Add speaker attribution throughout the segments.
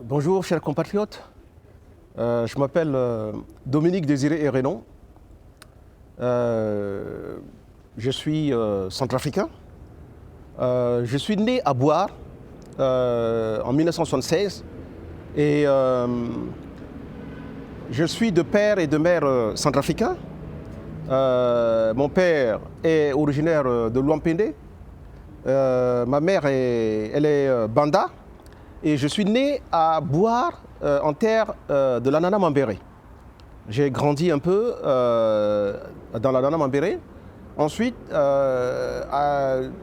Speaker 1: Bonjour chers compatriotes, je m'appelle Dominique Désiré Hérénon. Je suis centrafricain. Je suis né à Boire en 1976 et je suis de père et de mère centrafricains. Mon père est originaire de Luampende. Ma mère elle est Banda. Et je suis né à Boire, en terre de la Nana Mambéré. J'ai grandi un peu dans la Nana Mambéré. Ensuite,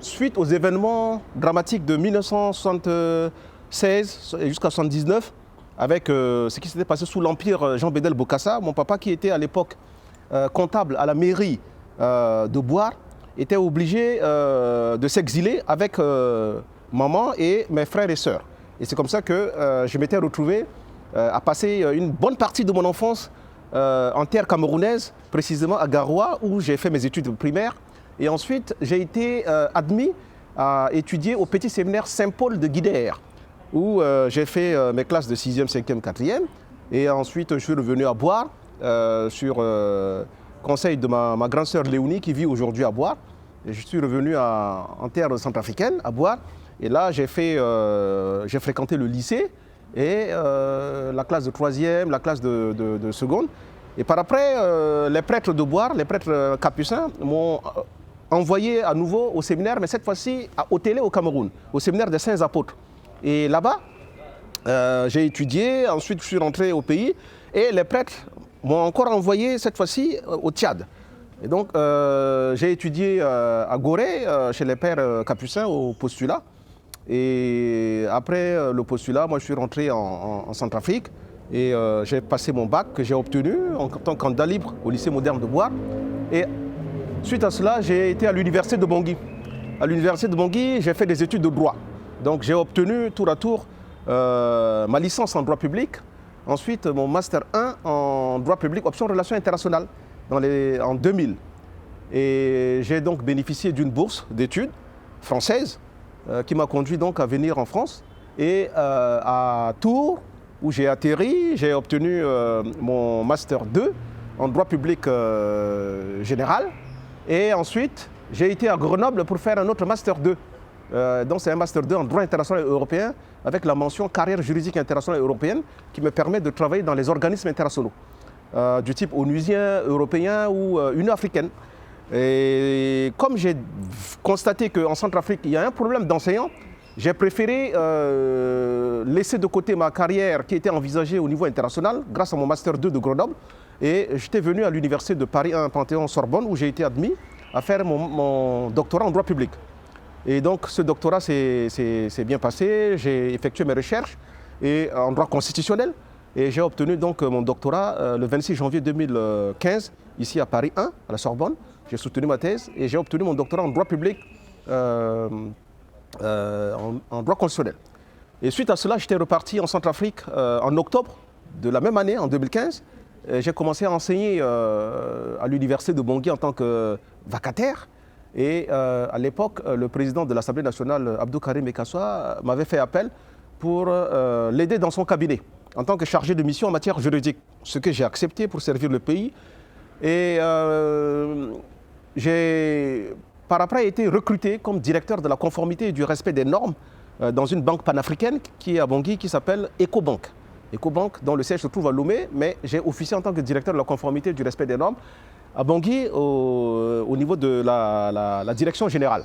Speaker 1: suite aux événements dramatiques de 1976 jusqu'à 1979, avec ce qui s'était passé sous l'empire Jean Bédel Bokassa, mon papa qui était à l'époque comptable à la mairie de Boire, était obligé de s'exiler avec maman et mes frères et sœurs. Et c'est comme ça que je m'étais retrouvé à passer une bonne partie de mon enfance en terre camerounaise, précisément à Garoua, où j'ai fait mes études primaires. Et ensuite, j'ai été admis à étudier au petit séminaire Saint-Paul de Guidère, où j'ai fait mes classes de 6e, 5e, 4e. Et ensuite, je suis revenu à Boire, sur conseil de ma grande sœur Léonie, qui vit aujourd'hui à Boire. Et je suis revenu en terre centrafricaine, à Boire. Et là, j'ai fréquenté le lycée et la classe de 3e, la classe de seconde. Et par après, les prêtres de Boire, les prêtres capucins, m'ont envoyé à nouveau au séminaire, mais cette fois-ci au Télé au Cameroun, au séminaire des Saints Apôtres. Et là-bas, j'ai étudié, ensuite je suis rentré au pays et les prêtres m'ont encore envoyé cette fois-ci au Tchad. Et donc, j'ai étudié à Gorée, chez les pères capucins, au postulat. Et après le postulat, moi je suis rentré en Centrafrique et j'ai passé mon bac que j'ai obtenu en tant que candidat libre au lycée moderne de Boire. Et suite à cela, j'ai été à l'université de Bangui. À l'université de Bangui, j'ai fait des études de droit. Donc j'ai obtenu tour à tour ma licence en droit public, ensuite mon master 1 en droit public, option relations internationales en 2000. Et j'ai donc bénéficié d'une bourse d'études française qui m'a conduit donc à venir en France. Et à Tours, où j'ai atterri, j'ai obtenu mon master 2 en droit public général. Et ensuite, j'ai été à Grenoble pour faire un autre master 2. Donc c'est un master 2 en droit international et européen avec la mention carrière juridique internationale et européenne qui me permet de travailler dans les organismes internationaux du type onusien, européen ou Union africaine. Et comme j'ai constaté qu'en Centrafrique, il y a un problème d'enseignants, j'ai préféré laisser de côté ma carrière qui était envisagée au niveau international grâce à mon Master 2 de Grenoble. Et j'étais venu à l'université de Paris 1 Panthéon-Sorbonne où j'ai été admis à faire mon doctorat en droit public. Et donc ce doctorat s'est bien passé, j'ai effectué mes recherches en droit constitutionnel. Et j'ai obtenu donc mon doctorat le 26 janvier 2015, ici à Paris 1, à la Sorbonne. J'ai soutenu ma thèse et j'ai obtenu mon doctorat en droit public, en droit constitutionnel. Et suite à cela, j'étais reparti en Centrafrique en octobre de la même année, en 2015. J'ai commencé à enseigner à l'université de Bangui en tant que vacataire. Et à l'époque, le président de l'Assemblée nationale, Abdou Karim Ekasoa, m'avait fait appel pour l'aider dans son cabinet en tant que chargé de mission en matière juridique, ce que j'ai accepté pour servir le pays. Et j'ai par après été recruté comme directeur de la conformité et du respect des normes dans une banque panafricaine qui est à Bangui, qui s'appelle Ecobank. Ecobank, dont le siège se trouve à Lomé, mais j'ai officié en tant que directeur de la conformité et du respect des normes à Bangui au niveau de la direction générale.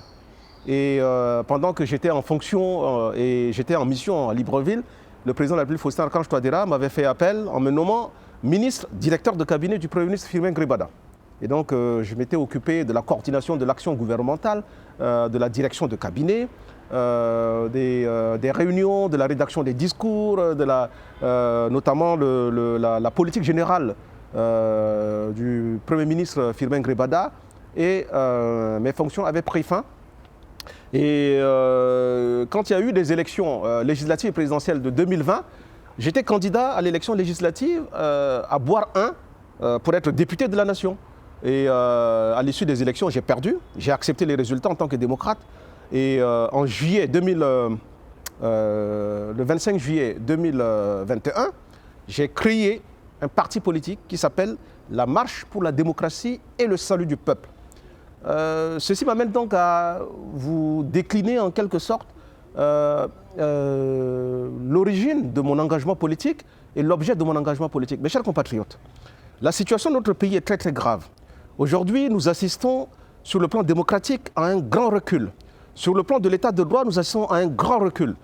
Speaker 1: Et pendant que j'étais en fonction et j'étais en mission à Libreville, le président de la République, Faustin Archange Touadéra, m'avait fait appel en me nommant ministre, directeur de cabinet du Premier ministre Firmin Gribada. Et donc je m'étais occupé de la coordination de l'action gouvernementale, de la direction de cabinet, des réunions, de la rédaction des discours, notamment la politique générale du Premier ministre Firmin Gribada. Et mes fonctions avaient pris fin. Et quand il y a eu des élections législatives et présidentielles de 2020, j'étais candidat à l'élection législative à Boire 1 pour être député de la nation. Et à l'issue des élections, j'ai perdu. J'ai accepté les résultats en tant que démocrate. Et en juillet le 25 juillet 2021, j'ai créé un parti politique qui s'appelle la Marche pour la démocratie et le salut du peuple. Ceci m'amène donc à vous décliner en quelque sorte l'origine de mon engagement politique et l'objet de mon engagement politique. Mes chers compatriotes, la situation de notre pays est très très grave. Aujourd'hui, nous assistons sur le plan démocratique à un grand recul. Sur le plan de l'état de droit, nous assistons à un grand recul.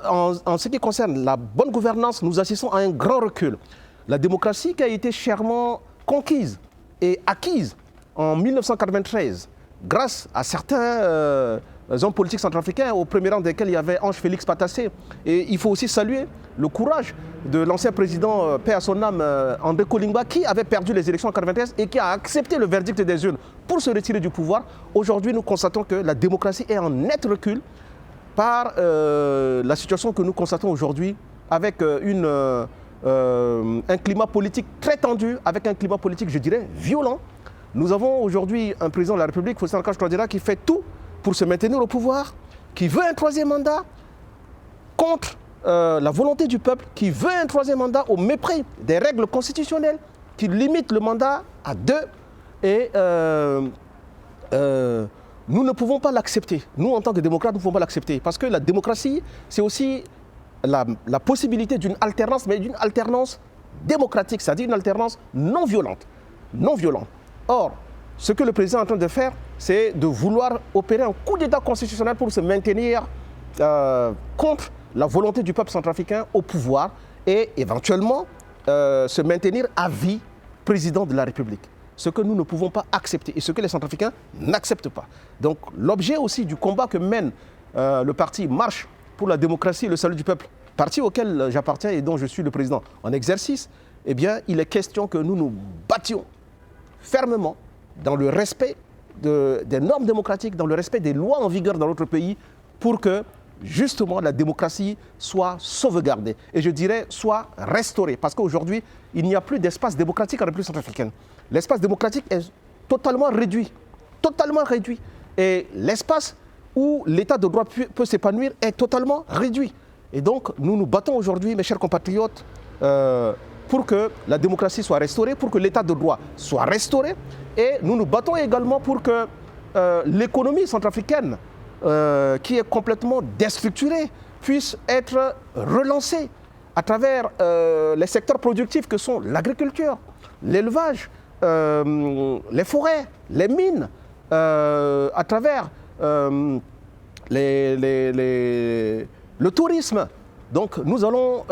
Speaker 1: En ce qui concerne la bonne gouvernance, nous assistons à un grand recul. La démocratie qui a été chèrement conquise et acquise en 1993, grâce à certains hommes politiques centrafricains, au premier rang desquels il y avait Ange Félix Patassé. Et il faut aussi saluer le courage de l'ancien président, paix à son âme, André Kolimba, qui avait perdu les élections en 1993 et qui a accepté le verdict des urnes pour se retirer du pouvoir. Aujourd'hui, nous constatons que la démocratie est en net recul par la situation que nous constatons aujourd'hui avec un climat politique très tendu, avec un climat politique, je dirais, violent. Nous avons aujourd'hui un président de la République, Faustin Archange Touadéra, qui fait tout pour se maintenir au pouvoir, qui veut un troisième mandat contre la volonté du peuple, qui veut un troisième mandat au mépris des règles constitutionnelles, qui limite le mandat à 2. Et nous ne pouvons pas l'accepter. Nous, en tant que démocrates, nous ne pouvons pas l'accepter. Parce que la démocratie, c'est aussi la possibilité d'une alternance, mais d'une alternance démocratique, c'est-à-dire une alternance non violente. Non violente. Or, ce que le président est en train de faire, c'est de vouloir opérer un coup d'État constitutionnel pour se maintenir contre la volonté du peuple centrafricain au pouvoir et éventuellement se maintenir à vie président de la République. Ce que nous ne pouvons pas accepter et ce que les Centrafricains n'acceptent pas. Donc l'objet aussi du combat que mène le parti Marche pour la démocratie et le salut du peuple, parti auquel j'appartiens et dont je suis le président en exercice, eh bien il est question que nous nous battions fermement dans le respect des normes démocratiques, dans le respect des lois en vigueur dans notre pays pour que justement la démocratie soit sauvegardée et je dirais soit restaurée parce qu'aujourd'hui il n'y a plus d'espace démocratique en République centrafricaine. L'espace démocratique est totalement réduit et l'espace où l'état de droit peut s'épanouir est totalement réduit. Et donc nous nous battons aujourd'hui, mes chers compatriotes, pour que la démocratie soit restaurée, pour que l'état de droit soit restauré et nous nous battons également pour que l'économie centrafricaine qui est complètement déstructurée puisse être relancée à travers les secteurs productifs que sont l'agriculture, l'élevage, les forêts, les mines, à travers le tourisme. Donc nous allons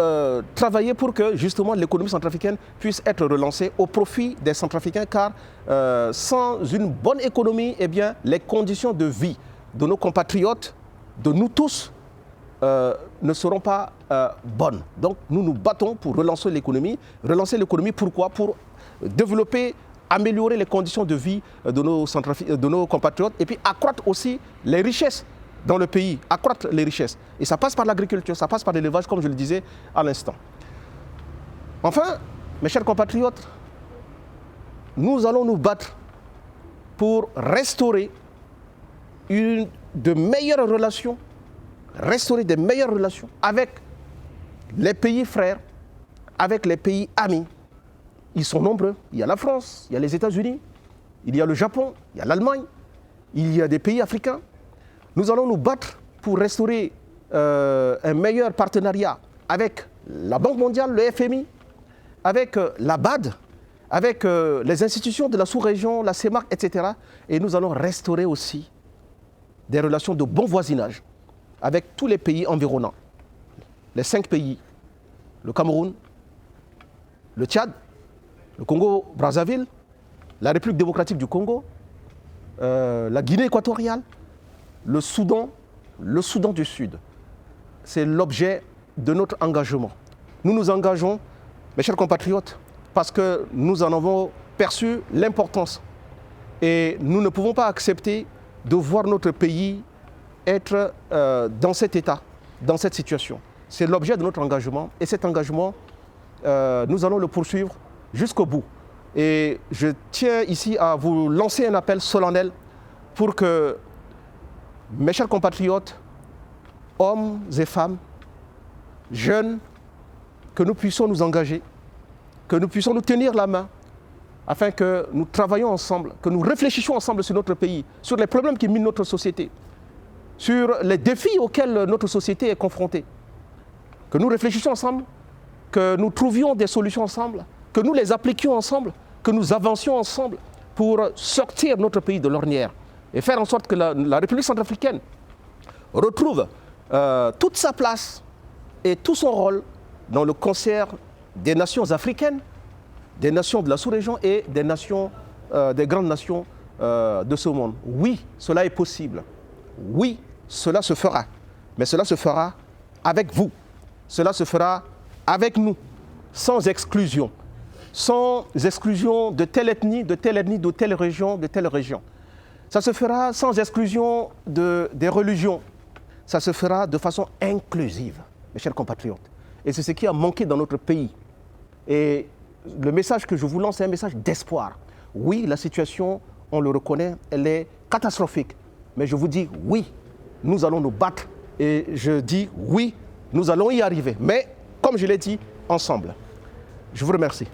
Speaker 1: travailler pour que justement l'économie centrafricaine puisse être relancée au profit des Centrafricains car sans une bonne économie, eh bien, les conditions de vie de nos compatriotes, de nous tous, ne seront pas bonnes. Donc nous nous battons pour relancer l'économie. Relancer l'économie pourquoi? Pour développer, améliorer les conditions de vie de nos compatriotes et puis accroître aussi les richesses dans le pays, accroître les richesses. Et ça passe par l'agriculture, ça passe par l'élevage, comme je le disais à l'instant. Enfin, mes chers compatriotes, nous allons nous battre pour restaurer de meilleures relations, restaurer des meilleures relations avec les pays frères, avec les pays amis. Ils sont nombreux. Il y a la France, il y a les États-Unis, il y a le Japon, il y a l'Allemagne, il y a des pays africains. Nous allons nous battre pour restaurer un meilleur partenariat avec la Banque mondiale, le FMI, avec la BAD, avec les institutions de la sous-région, la CEMAC, etc. Et nous allons restaurer aussi des relations de bon voisinage avec tous les pays environnants. Les 5 pays, le Cameroun, le Tchad, le Congo-Brazzaville, la République démocratique du Congo, la Guinée équatoriale, le Soudan du Sud. C'est l'objet de notre engagement. Nous nous engageons, mes chers compatriotes, parce que nous en avons perçu l'importance. Et nous ne pouvons pas accepter de voir notre pays être dans cet état, dans cette situation. C'est l'objet de notre engagement. Et cet engagement, nous allons le poursuivre jusqu'au bout. Et je tiens ici à vous lancer un appel solennel pour que, mes chers compatriotes, hommes et femmes, jeunes, que nous puissions nous engager, que nous puissions nous tenir la main, afin que nous travaillions ensemble, que nous réfléchissions ensemble sur notre pays, sur les problèmes qui minent notre société, sur les défis auxquels notre société est confrontée. Que nous réfléchissions ensemble, que nous trouvions des solutions ensemble, que nous les appliquions ensemble, que nous avancions ensemble pour sortir notre pays de l'ornière et faire en sorte que la République centrafricaine retrouve toute sa place et tout son rôle dans le concert des nations africaines, des nations de la sous-région et des nations, des grandes nations de ce monde. Oui, cela est possible. Oui, cela se fera. Mais cela se fera avec vous. Cela se fera avec nous, sans exclusion. Sans exclusion de telle ethnie, de telle ethnie, de telle région, de telle région. Ça se fera sans exclusion des religions. Ça se fera de façon inclusive, mes chers compatriotes. Et c'est ce qui a manqué dans notre pays. Et le message que je vous lance, c'est un message d'espoir. Oui, la situation, on le reconnaît, elle est catastrophique. Mais je vous dis, oui, nous allons nous battre. Et je dis, oui, nous allons y arriver. Mais, comme je l'ai dit, ensemble. Je vous remercie.